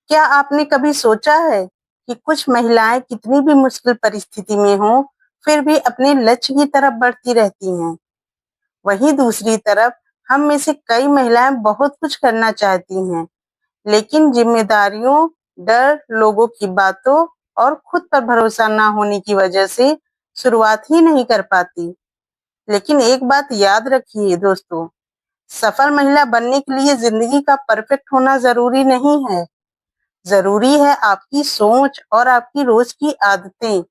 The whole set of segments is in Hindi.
क्या आपने कभी सोचा है कि कुछ महिलाएं कितनी भी मुश्किल परिस्थिति में हों, फिर भी अपने लक्ष्य की तरफ बढ़ती रहती हैं। वहीं दूसरी तरफ हम में से कई महिलाएं बहुत कुछ करना चाहती हैं, लेकिन जिम्मेदारियों, डर, लोगों की बातों और खुद पर भरोसा ना होने की वजह से शुरुआत ही नहीं कर पाती। लेकिन एक बात याद रखिए दोस्तों, सफल महिला बनने के लिए जिंदगी का परफेक्ट होना जरूरी नहीं है। जरूरी है आपकी सोच और आपकी रोज की आदतें,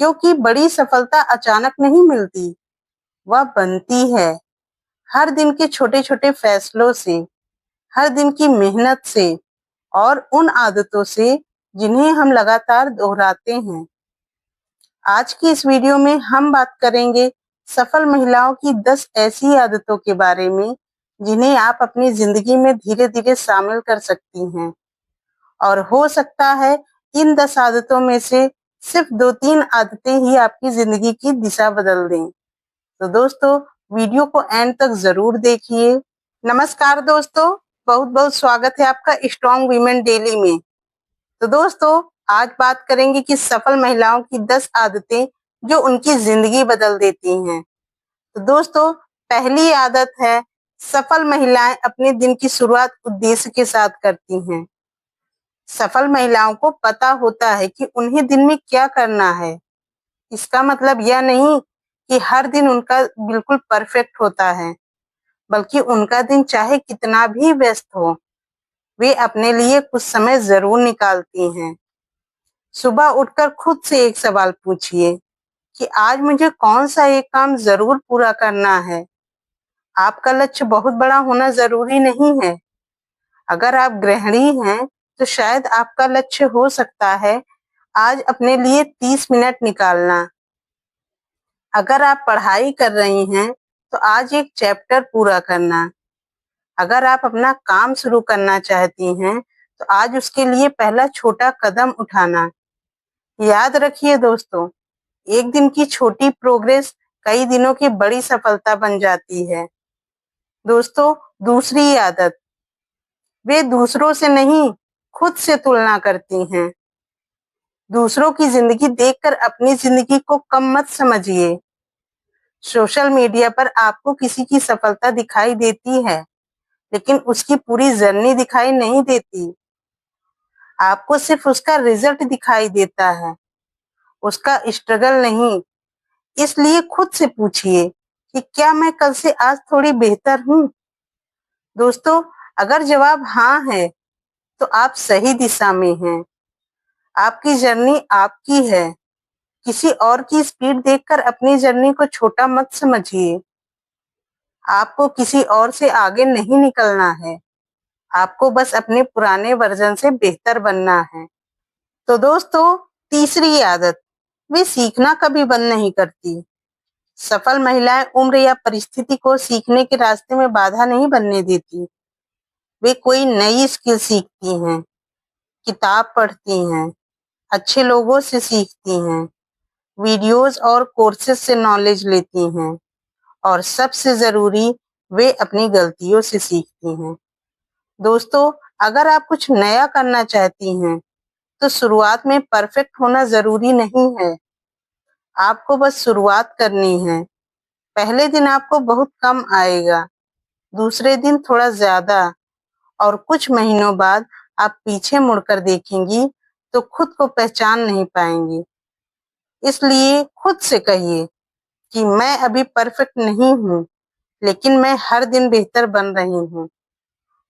क्योंकि बड़ी सफलता अचानक नहीं मिलती, वह बनती है हर दिन के छोटे छोटे फैसलों से, हर दिन की मेहनत से और उन आदतों से जिन्हें हम लगातार दोहराते हैं। आज की इस वीडियो में हम बात करेंगे सफल महिलाओं की 10 ऐसी आदतों के बारे में जिन्हें आप अपनी जिंदगी में धीरे धीरे शामिल कर सकती हैं। और हो सकता है इन 10 आदतों में से सिर्फ 2-3 आदतें ही आपकी जिंदगी की दिशा बदल दें। तो दोस्तों, वीडियो को एंड तक जरूर देखिए। नमस्कार दोस्तों, बहुत बहुत स्वागत है आपका स्ट्रॉन्ग वीमेन डेली में। तो दोस्तों, आज बात करेंगे कि सफल महिलाओं की 10 आदतें जो उनकी जिंदगी बदल देती हैं। तो दोस्तों, पहली आदत है, सफल महिलाएं अपने दिन की शुरुआत उद्देश्य के साथ करती हैं। सफल महिलाओं को पता होता है कि उन्हें दिन में क्या करना है। इसका मतलब यह नहीं कि हर दिन उनका बिल्कुल परफेक्ट होता है, बल्कि उनका दिन चाहे कितना भी व्यस्त हो, वे अपने लिए कुछ समय जरूर निकालती हैं। सुबह उठकर खुद से एक सवाल पूछिए कि आज मुझे कौन सा एक काम जरूर पूरा करना है। आपका लक्ष्य बहुत बड़ा होना जरूरी नहीं है। अगर आप गृहिणी हैं, तो शायद आपका लक्ष्य हो सकता है आज अपने लिए 30 मिनट निकालना। अगर आप पढ़ाई कर रही हैं, तो आज एक चैप्टर पूरा करना। अगर आप अपना काम शुरू करना चाहती हैं, तो आज उसके लिए पहला छोटा कदम उठाना। याद रखिए दोस्तों, एक दिन की छोटी प्रोग्रेस कई दिनों की बड़ी सफलता बन जाती है। दोस्तों, दूसरी आदत, वे दूसरों से नहीं, खुद से तुलना करती हैं। दूसरों की जिंदगी देखकर अपनी जिंदगी को कम मत समझिए। सोशल मीडिया पर आपको किसी की सफलता दिखाई देती है, लेकिन उसकी पूरी जर्नी दिखाई नहीं देती। आपको सिर्फ उसका रिजल्ट दिखाई देता है, उसका स्ट्रगल नहीं। इसलिए खुद से पूछिए कि क्या मैं कल से आज थोड़ी बेहतर हूँ? दोस्तों, अगर जवाब हाँ है, तो आप सही दिशा में हैं। आपकी जर्नी आपकी है। किसी और की स्पीड देखकर अपनी जर्नी को छोटा मत समझिए। आपको किसी और से आगे नहीं निकलना है। आपको बस अपने पुराने वर्जन से बेहतर बनना है। तो दोस्तों, तीसरी आदत, वे सीखना कभी बंद नहीं करती। सफल महिलाएं उम्र या परिस्थिति को सीखने के रास्ते में बाधा नहीं बनने देती। वे कोई नई स्किल सीखती हैं, किताब पढ़ती हैं, अच्छे लोगों से सीखती हैं, वीडियोस और कोर्सेज से नॉलेज लेती हैं, और सबसे जरूरी, वे अपनी गलतियों से सीखती हैं। दोस्तों, अगर आप कुछ नया करना चाहती हैं, तो शुरुआत में परफेक्ट होना जरूरी नहीं है। आपको बस शुरुआत करनी है। पहले दिन आपको बहुत कम आएगा, दूसरे दिन थोड़ा ज्यादा, और कुछ महीनों बाद आप पीछे मुड़कर देखेंगी तो खुद को पहचान नहीं पाएंगी। इसलिए खुद से कहिए कि मैं अभी परफेक्ट नहीं हूँ, लेकिन मैं हर दिन बेहतर बन रही हूँ।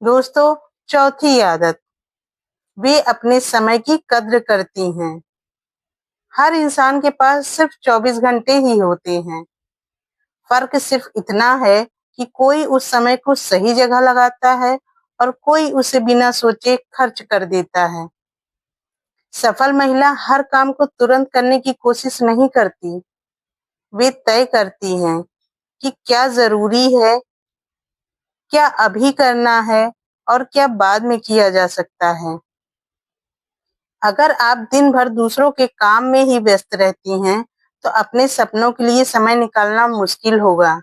दोस्तों, चौथी आदत, वे अपने समय की कद्र करती हैं। हर इंसान के पास सिर्फ 24 घंटे ही होते हैं। फर्क सिर्फ इतना है कि कोई उस समय को सही जगह लगाता है और कोई उसे बिना सोचे खर्च कर देता है। सफल महिला हर काम को तुरंत करने की कोशिश नहीं करती। वे तय करती हैं कि क्या जरूरी है, क्या अभी करना है, और क्या बाद में किया जा सकता है। अगर आप दिन भर दूसरों के काम में ही व्यस्त रहती हैं, तो अपने सपनों के लिए समय निकालना मुश्किल होगा।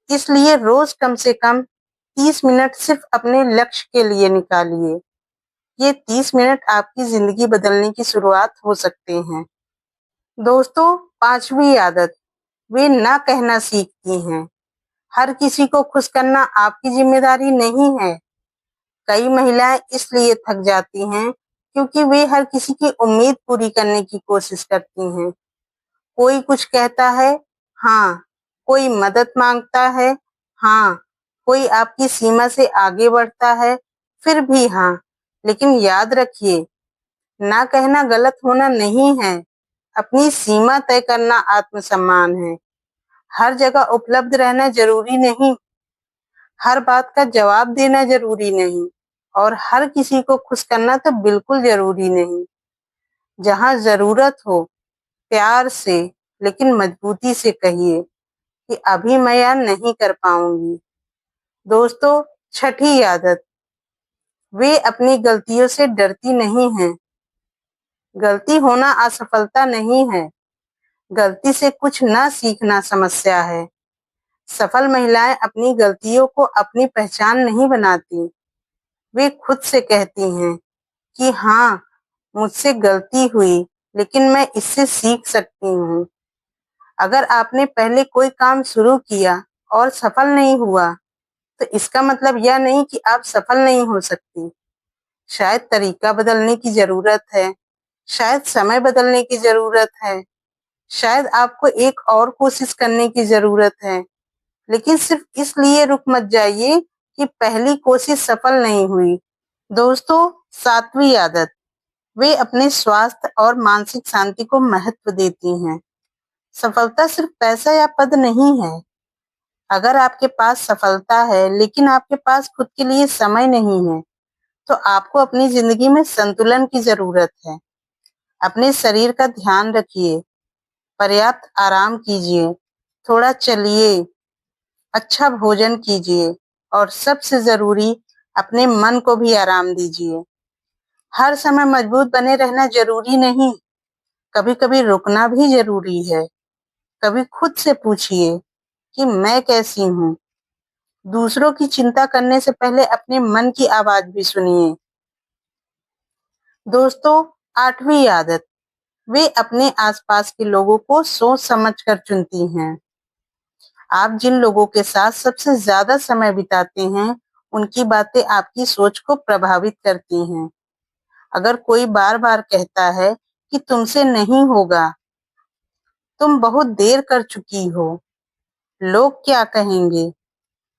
इसलिए रोज कम से कम 30 मिनट सिर्फ अपने लक्ष्य के लिए निकालिए। ये 30 मिनट आपकी जिंदगी बदलने की शुरुआत हो सकते हैं। दोस्तों, 5वीं आदत, वे ना कहना सीखती हैं। हर किसी को खुश करना आपकी जिम्मेदारी नहीं है। कई महिलाएं इसलिए थक जाती हैं क्योंकि वे हर किसी की उम्मीद पूरी करने की कोशिश करती हैं। कोई कुछ कहता है, हाँ, कोई मदद मांगता है, हाँ, कोई आपकी सीमा से आगे बढ़ता है, फिर भी हाँ। लेकिन याद रखिए, ना कहना गलत होना नहीं है, अपनी सीमा तय करना आत्मसम्मान है। हर जगह उपलब्ध रहना जरूरी नहीं, हर बात का जवाब देना जरूरी नहीं, और हर किसी को खुश करना तो बिल्कुल जरूरी नहीं। जहाँ जरूरत हो, प्यार से लेकिन मजबूती से कहिए कि अभी मैं यह नहीं कर पाऊंगी। दोस्तों, 6ठी आदत, वे अपनी गलतियों से डरती नहीं हैं। गलती होना असफलता नहीं है, गलती से कुछ ना सीखना समस्या है। सफल महिलाएं अपनी गलतियों को अपनी पहचान नहीं बनाती, वे खुद से कहती हैं कि हाँ, मुझसे गलती हुई, लेकिन मैं इससे सीख सकती हूँ। अगर आपने पहले कोई काम शुरू किया और सफल नहीं हुआ, तो इसका मतलब यह नहीं कि आप सफल नहीं हो सकती। शायद तरीका बदलने की जरूरत है, शायद समय बदलने की जरूरत है, शायद आपको एक और कोशिश करने की जरूरत है। लेकिन सिर्फ इसलिए रुक मत जाइए कि पहली कोशिश सफल नहीं हुई। दोस्तों, 7वीं आदत, वे अपने स्वास्थ्य और मानसिक शांति को महत्व देती हैं। सफलता सिर्फ पैसा या पद नहीं है। अगर आपके पास सफलता है लेकिन आपके पास खुद के लिए समय नहीं है, तो आपको अपनी जिंदगी में संतुलन की जरूरत है। अपने शरीर का ध्यान रखिए, पर्याप्त आराम कीजिए, थोड़ा चलिए, अच्छा भोजन कीजिए, और सबसे जरूरी, अपने मन को भी आराम दीजिए। हर समय मजबूत बने रहना जरूरी नहीं, कभी-कभी रुकना भी जरूरी है। कभी खुद से पूछिए कि मैं कैसी हूँ। दूसरों की चिंता करने से पहले अपने मन की आवाज भी सुनिए। दोस्तों, 8वीं आदत, वे अपने आसपास के लोगों को सोच समझकर चुनती हैं। आप जिन लोगों के साथ सबसे ज्यादा समय बिताते हैं, उनकी बातें आपकी सोच को प्रभावित करती हैं। अगर कोई बार-बार कहता है कि तुमसे नहीं होगा, तुम बहुत देर कर चुकी हो, लोग क्या कहेंगे,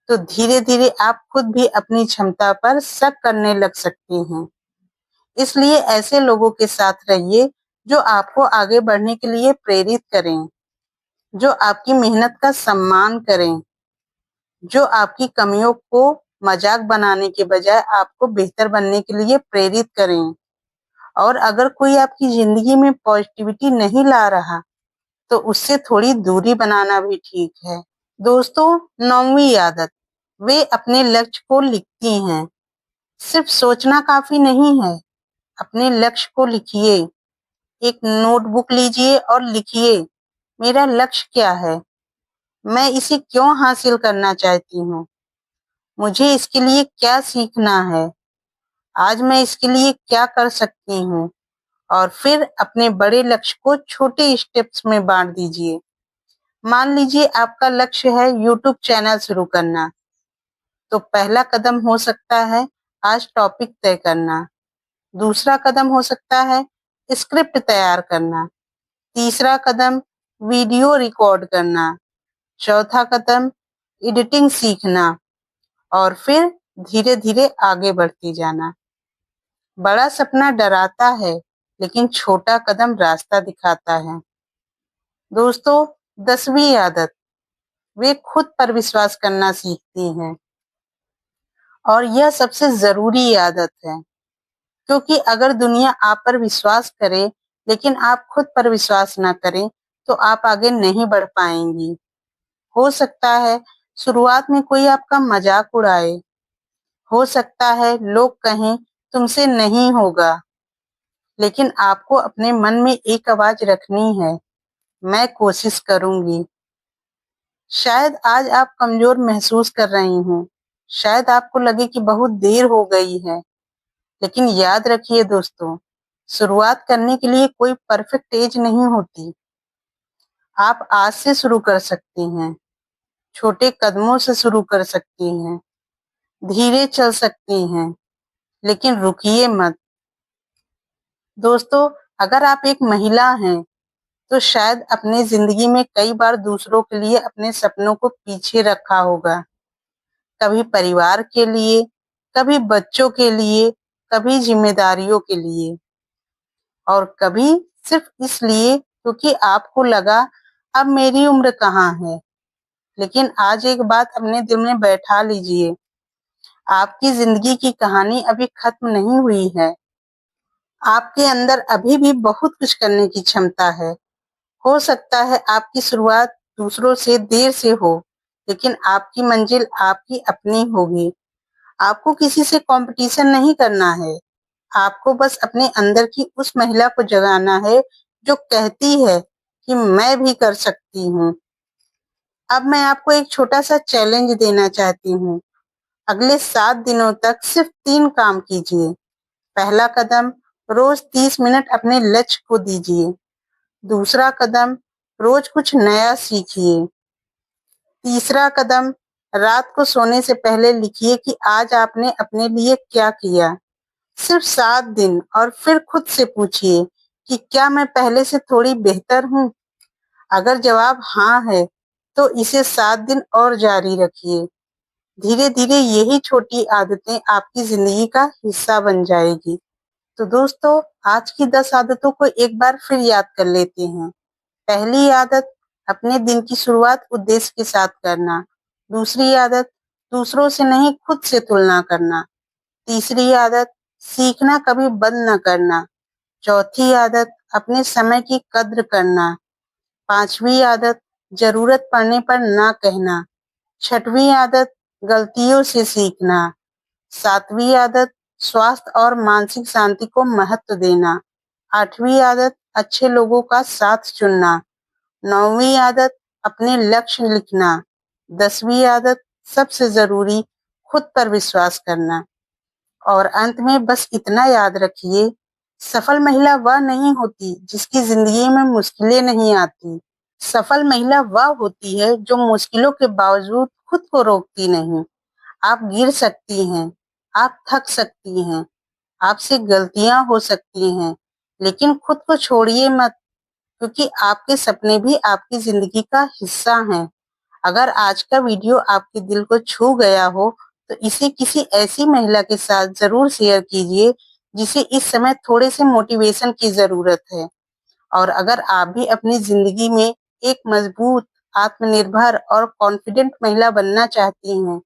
तो धीरे-धीरे आप खुद भी अपनी क्षमता पर शक करने लग सकती हैं। इसलिए ऐसे लोगों के साथ रहिए जो आपको आगे बढ़ने के लिए प्रेरित करें, जो आपकी मेहनत का सम्मान करें, जो आपकी कमियों को मजाक बनाने के बजाय आपको बेहतर बनने के लिए प्रेरित करें। और अगर कोई आपकी जिंदगी में पॉजिटिविटी नहीं ला रहा, तो उससे थोड़ी दूरी बनाना भी ठीक है। दोस्तों, 9वीं आदत, वे अपने लक्ष्य को लिखती हैं। सिर्फ सोचना काफी नहीं है, अपने लक्ष्य को लिखिए। एक नोटबुक लीजिए और लिखिए, मेरा लक्ष्य क्या है, मैं इसे क्यों हासिल करना चाहती हूँ, मुझे इसके लिए क्या सीखना है, आज मैं इसके लिए क्या कर सकती हूँ। और फिर अपने बड़े लक्ष्य को छोटे स्टेप्स में बांट दीजिए। मान लीजिए आपका लक्ष्य है यूट्यूब चैनल शुरू करना, तो पहला कदम हो सकता है आज टॉपिक तय करना। दूसरा कदम हो सकता है स्क्रिप्ट तैयार करना। तीसरा कदम वीडियो रिकॉर्ड करना। चौथा कदम एडिटिंग सीखना, और फिर धीरे धीरे आगे बढ़ती जाना। बड़ा सपना डराता है, लेकिन छोटा कदम रास्ता दिखाता है। दोस्तों, 10वीं आदत, वे खुद पर विश्वास करना सीखती हैं, और यह सबसे जरूरी आदत है, क्योंकि अगर दुनिया आप पर विश्वास करे लेकिन आप खुद पर विश्वास न करें, तो आप आगे नहीं बढ़ पाएंगी। हो सकता है शुरुआत में कोई आपका मजाक उड़ाए, हो सकता है लोग कहें तुमसे नहीं होगा, लेकिन आपको अपने मन में एक आवाज रखनी है, मैं कोशिश करूंगी। शायद आज आप कमजोर महसूस कर रही हों, शायद आपको लगे कि बहुत देर हो गई है, लेकिन याद रखिए दोस्तों, शुरुआत करने के लिए कोई परफेक्ट एज नहीं होती। आप आज से शुरू कर सकती हैं, छोटे कदमों से शुरू कर सकती हैं, धीरे चल सकती हैं, लेकिन रुकिए मत। दोस्तों, अगर आप एक महिला हैं, तो शायद अपने जिंदगी में कई बार दूसरों के लिए अपने सपनों को पीछे रखा होगा। कभी परिवार के लिए, कभी बच्चों के लिए, कभी जिम्मेदारियों के लिए, और कभी सिर्फ इसलिए क्योंकि आपको लगा अब मेरी उम्र कहाँ है। लेकिन आज एक बात अपने दिल में बैठा लीजिए, आपकी जिंदगी की कहानी अभी खत्म नहीं हुई है। आपके अंदर अभी भी बहुत कुछ करने की क्षमता है। हो सकता है आपकी शुरुआत दूसरों से देर से हो, लेकिन आपकी मंजिल आपकी अपनी होगी। आपको किसी से कंपटीशन नहीं करना है। आपको बस अपने अंदर की उस महिला को जगाना है जो कहती है कि मैं भी कर सकती हूँ। अब मैं आपको एक छोटा सा चैलेंज देना चाहती हूँ। अगले 7 दिनों तक सिर्फ 3 काम कीजिए। पहला कदम, रोज 30 मिनट अपने लक्ष्य को दीजिए। दूसरा कदम, रोज कुछ नया सीखिए। तीसरा कदम, रात को सोने से पहले लिखिए कि आज आपने अपने लिए क्या किया। सिर्फ 7 दिन, और फिर खुद से पूछिए कि क्या मैं पहले से थोड़ी बेहतर हूँ? अगर जवाब हाँ है, तो इसे 7 दिन और जारी रखिए। धीरे-धीरे यही छोटी आदतें आपकी जिंदगी का हिस्सा बन जाएगी। तो दोस्तों, आज की 10 आदतों को एक बार फिर याद कर लेते हैं। पहली आदत, अपने दिन की शुरुआत उद्देश्य के साथ करना। दूसरी आदत, दूसरों से नहीं खुद से तुलना करना। तीसरी आदत, सीखना कभी बंद न करना। चौथी आदत, अपने समय की कद्र करना। पांचवी आदत, जरूरत पड़ने पर ना कहना। छठवीं आदत, गलतियों से सीखना। सातवीं आदत, स्वास्थ्य और मानसिक शांति को महत्व देना। आठवीं आदत, अच्छे लोगों का साथ चुनना। नौवीं आदत, अपने लक्ष्य लिखना। 10वीं आदत, सबसे जरूरी, खुद पर विश्वास करना। और अंत में बस इतना याद रखिए, सफल महिला वह नहीं होती जिसकी जिंदगी में मुश्किलें नहीं आती। सफल महिला वह होती है जो मुश्किलों के बावजूद खुद को रोकती नहीं। आप गिर सकती हैं, आप थक सकती हैं, आपसे गलतियां हो सकती हैं, लेकिन खुद को छोड़िए मत, क्योंकि आपके सपने भी आपकी जिंदगी का हिस्सा हैं। अगर आज का वीडियो आपके दिल को छू गया हो, तो इसे किसी ऐसी महिला के साथ जरूर शेयर कीजिए जिसे इस समय थोड़े से मोटिवेशन की जरूरत है। और अगर आप भी अपनी जिंदगी में एक मजबूत, आत्मनिर्भर और कॉन्फिडेंट महिला बनना चाहती हैं,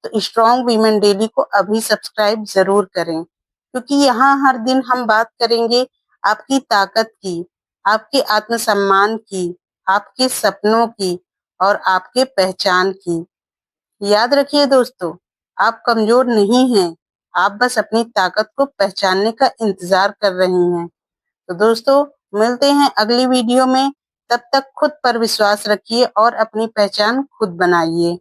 तो स्ट्रॉन्ग वीमेन डेली को अभी सब्सक्राइब जरूर करें, क्योंकि यहाँ हर दिन हम बात करेंगे आपकी ताकत की, आपके आत्मसम्मान की, आपके सपनों की और आपके पहचान की। याद रखिए दोस्तों, आप कमजोर नहीं हैं, आप बस अपनी ताकत को पहचानने का इंतजार कर रही हैं। तो दोस्तों, मिलते हैं अगली वीडियो में। तब तक खुद पर विश्वास रखिए और अपनी पहचान खुद बनाइए।